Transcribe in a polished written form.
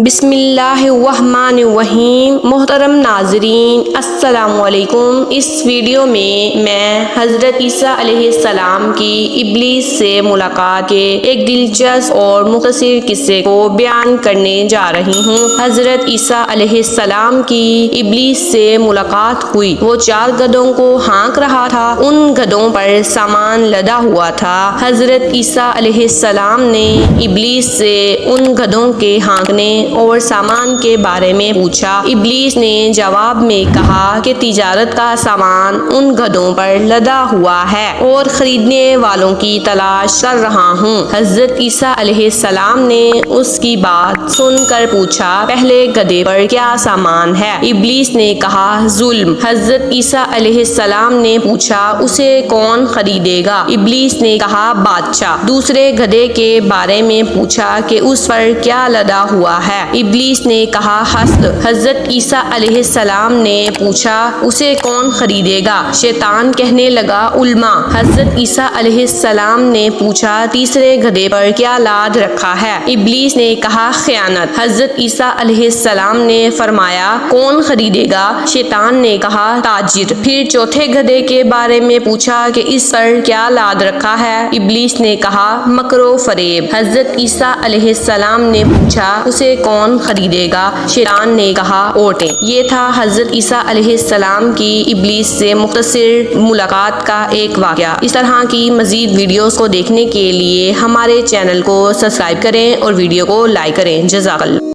بسم اللہ الرحمن الرحیم۔ محترم ناظرین السلام علیکم۔ اس ویڈیو میں حضرت عیسیٰ علیہ السلام کی ابلیس سے ملاقات کے ایک دلچسپ اور مختصر قصے کو بیان کرنے جا رہی ہوں۔ حضرت عیسیٰ علیہ السلام کی ابلیس سے ملاقات ہوئی۔ وہ 4 گدھوں کو ہانک رہا تھا۔ ان گدھوں پر سامان لدا ہوا تھا۔ حضرت عیسیٰ علیہ السلام نے ابلیس سے ان گدھوں کے ہانکنے اور سامان کے بارے میں پوچھا۔ ابلیس نے جواب میں کہا کہ تجارت کا سامان ان گدھوں پر لدا ہوا ہے اور خریدنے والوں کی تلاش کر رہا ہوں۔ حضرت عیسیٰ علیہ السلام نے اس کی بات سن کر پوچھا، پہلے گدھے پر کیا سامان ہے؟ ابلیس نے کہا، ظلم۔ حضرت عیسیٰ علیہ السلام نے پوچھا، اسے کون خریدے گا؟ ابلیس نے کہا، بادشاہ۔ دوسرے گدھے کے بارے میں پوچھا کہ اس پر کیا لدا ہوا ہے؟ ابلیس نے کہا، حسد۔ حضرت عیسیٰ علیہ السلام نے پوچھا، اسے کون خریدے گا؟ شیطان کہنے لگا، علماء۔ حضرت عیسیٰ علیہ السلام نے پوچھا، تیسرے گدھے پر کیا لاد رکھا ہے؟ ابلیس نے کہا، خیانت۔ حضرت عیسیٰ علیہ السلام نے فرمایا، کون خریدے گا؟ شیطان نے کہا، تاجر۔ پھر چوتھے گدھے کے بارے میں پوچھا کہ اس پر کیا لاد رکھا ہے؟ ابلیس نے کہا، مکر و فریب۔ حضرت عیسیٰ علیہ السلام نے پوچھا، اسے کون خریدے گا؟ شیطان نے کہا، عورتیں۔ یہ تھا حضرت عیسیٰ علیہ السلام کی ابلیس سے مختصر ملاقات کا ایک واقعہ۔ اس طرح کی مزید ویڈیوز کو دیکھنے کے لیے ہمارے چینل کو سبسکرائب کریں اور ویڈیو کو لائک کریں۔ جزاک اللہ۔